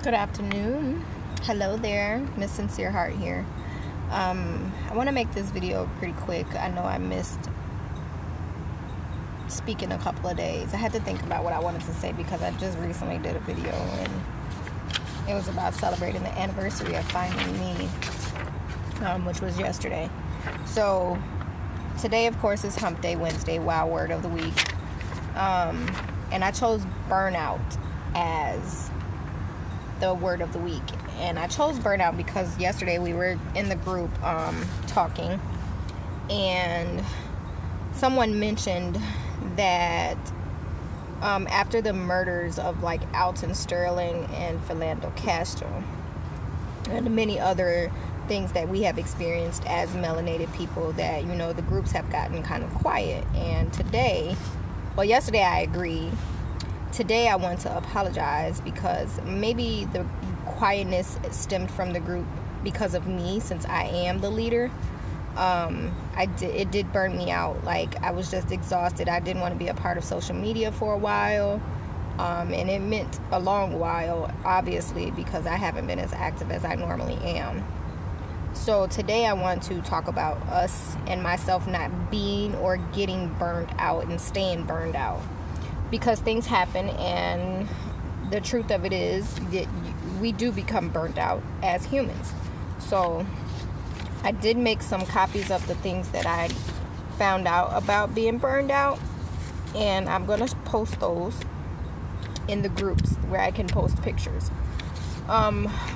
Good afternoon. Hello there, Miss Sincere Heart here. I want to make this video pretty quick. I know I missed speaking a couple of days. I had to think about what I wanted to say because I just recently did a video and it was about celebrating the anniversary of Finding Me, which was yesterday. So today, of course, is Hump Day Wednesday, Wow Word of the Week. And I chose burnout as the word of the week. And I chose burnout because yesterday we were in the group talking, and someone mentioned that after the murders of like Alton Sterling and Philando Castro and many other things that we have experienced as melanated people, that the groups have gotten kind of quiet. And yesterday I agree. Today I want to apologize because maybe the quietness stemmed from the group because of me, since I am the leader. It did burn me out. Like, I was just exhausted. I didn't want to be a part of social media for a while. And it meant a long while, obviously, because I haven't been as active as I normally am. So today I want to talk about us and myself not being or getting burned out and staying burned out. Because things happen, and the truth of it is that we do become burnt out as humans. So I did make some copies of the things that I found out about being burned out, and I'm going to post those in the groups where I can post pictures.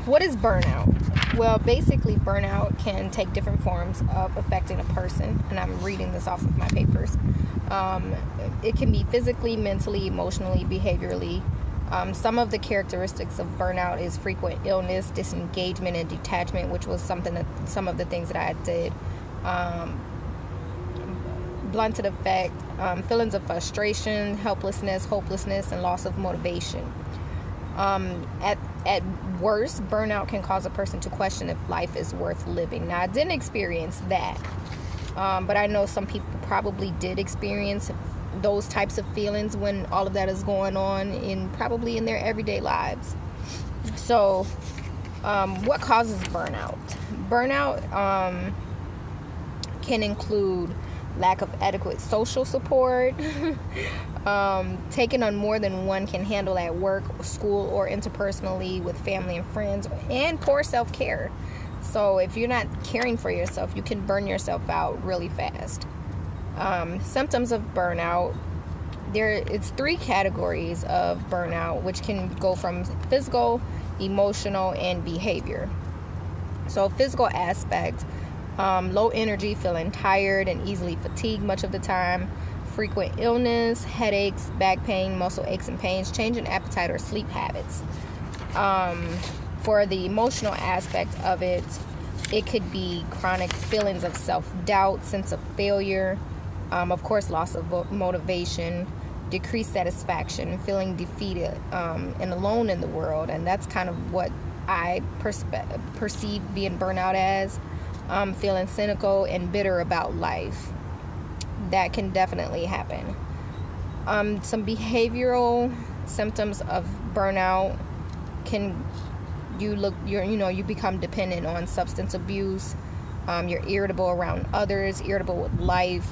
What is burnout? Well, basically, burnout can take different forms of affecting a person, and I'm reading this off of my papers. It can be physically, mentally, emotionally, behaviorally. Some of the characteristics of burnout is frequent illness, disengagement, and detachment, which was some of the things that I did. Blunted effect, feelings of frustration, helplessness, hopelessness, and loss of motivation. At worst, burnout can cause a person to question if life is worth living. Now, I didn't experience that, but I know some people probably did experience those types of feelings when all of that is going on probably in their everyday lives. So, what causes burnout? Burnout can include lack of adequate social support, taking on more than one can handle at work, school, or interpersonally with family and friends, and poor self-care. So if you're not caring for yourself, you can burn yourself out really fast. Symptoms of burnout. It's 3 categories of burnout, which can go from physical, emotional, and behavior. So physical aspect, low energy, feeling tired and easily fatigued much of the time, frequent illness, headaches, back pain, muscle aches and pains, change in appetite or sleep habits. For the emotional aspect of it, it could be chronic feelings of self-doubt, sense of failure, of course, loss of motivation, decreased satisfaction, feeling defeated and alone in the world. And that's kind of what I perceive being burnout as. Feeling cynical and bitter about life. That can definitely happen. Some behavioral symptoms of burnout you become dependent on substance abuse. You're irritable around others, irritable with life.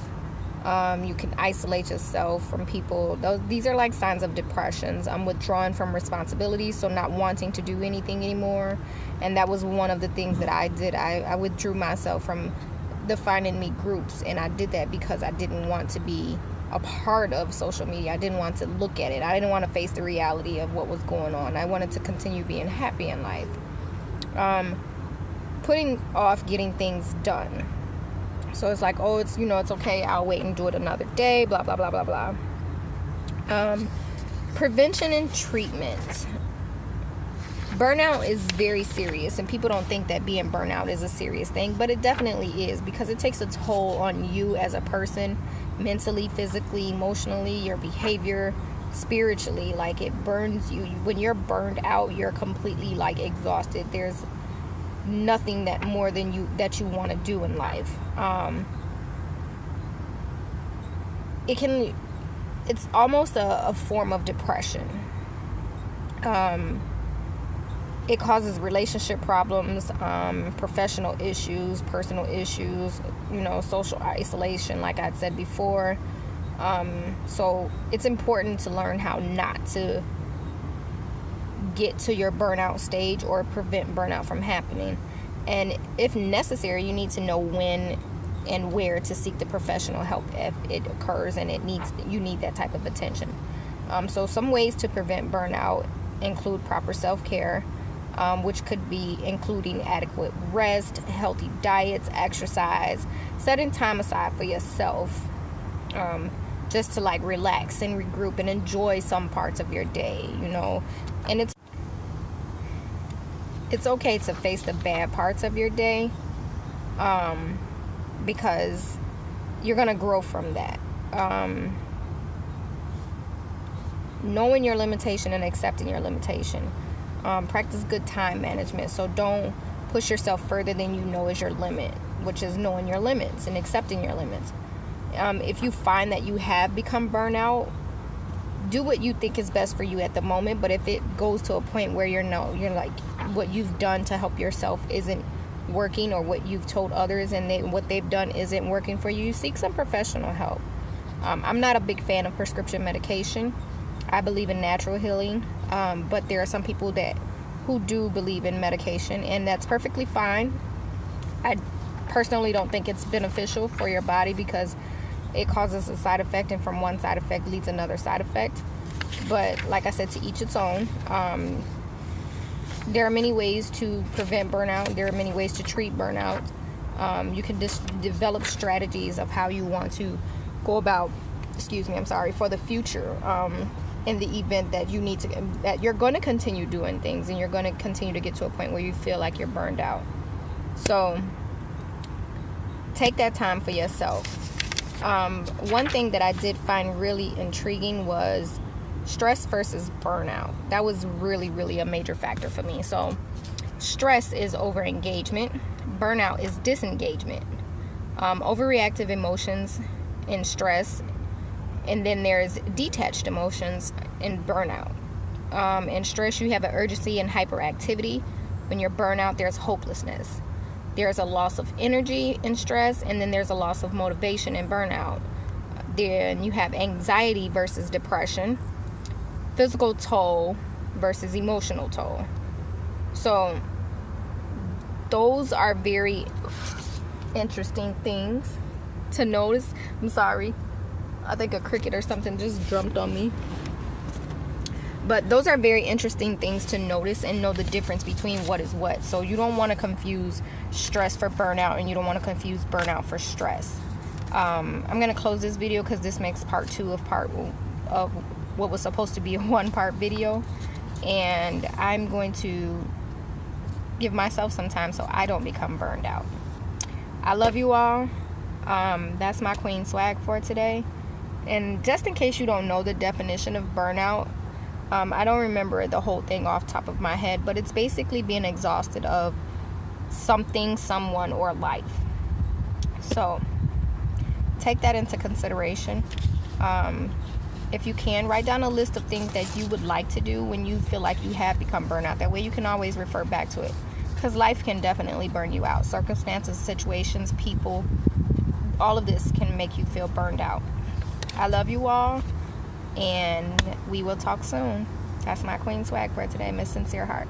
You can isolate yourself from people. These are like signs of depressions. I'm withdrawn from responsibilities, so not wanting to do anything anymore. And that was one of the things that I did. I withdrew myself from the Finding Me groups, and I did that because I didn't want to be a part of social media. I didn't want to look at it. I didn't want to face the reality of what was going on. I wanted to continue being happy in life. Putting off getting things done. So it's like, it's okay, I'll wait and do it another day, blah, blah, blah, blah, blah. Prevention and treatment. Burnout is very serious, and people don't think that being burnout is a serious thing, but it definitely is, because it takes a toll on you as a person, mentally, physically, emotionally, your behavior, spiritually. Like, it burns you. When you're burned out, you're completely like exhausted. There's nothing that you want to do in life. It's almost a form of depression. it causes relationship problems, professional issues, personal issues, social isolation, like I said before. So it's important to learn how not to get to your burnout stage or prevent burnout from happening. And if necessary, you need to know when and where to seek the professional help if it occurs and you need that type of attention. So some ways to prevent burnout include proper self-care, which could be including adequate rest, healthy diets, exercise, setting time aside for yourself, just to like relax and regroup and enjoy some parts of your day, and it's okay to face the bad parts of your day, because you're gonna grow from that. Knowing your limitation and accepting your limitation. Practice good time management. So don't push yourself further than you know is your limit, which is knowing your limits and accepting your limits. If you find that you have become burnout, do what you think is best for you at the moment. But if it goes to a point where you're like, what you've done to help yourself isn't working, or what you've told others and what they've done isn't working for you, seek some professional help. I'm not a big fan of prescription medication. I believe in natural healing, but there are some people who do believe in medication, and that's perfectly fine. I personally don't think it's beneficial for your body because it causes a side effect, and from one side effect leads another side effect. But like I said, to each its own. There are many ways to prevent burnout. There are many ways to treat burnout. You can just develop strategies of how you want to go about, for the future, in the event that that you're going to continue doing things and you're going to continue to get to a point where you feel like you're burned out. So take that time for yourself. One thing that I did find really intriguing was stress versus burnout. That was really, really a major factor for me. So stress is over-engagement. Burnout is disengagement. Overreactive emotions in stress. And then there's detached emotions in burnout. In stress, you have an urgency and hyperactivity. When you're burnout, there's hopelessness. There's a loss of energy in stress, and then there's a loss of motivation in burnout. Then you have anxiety versus depression, physical toll versus emotional toll. So those are very interesting things to notice. I'm sorry. I think a cricket or something just jumped on me. But those are very interesting things to notice and know the difference between what is what. So you don't want to confuse stress for burnout, and you don't want to confuse burnout for stress. I'm going to close this video because this makes part 2 of what was supposed to be a 1-part video. And I'm going to give myself some time so I don't become burned out. I love you all. That's my queen swag for today. And just in case you don't know the definition of burnout, I don't remember the whole thing off the top of my head, but it's basically being exhausted of something, someone, or life. So take that into consideration. If you can, write down a list of things that you would like to do when you feel like you have become burnout. That way you can always refer back to it, because life can definitely burn you out. Circumstances, situations, people, all of this can make you feel burned out. I love you all, and we will talk soon. That's my queen swag for today, Miss Sincere Heart.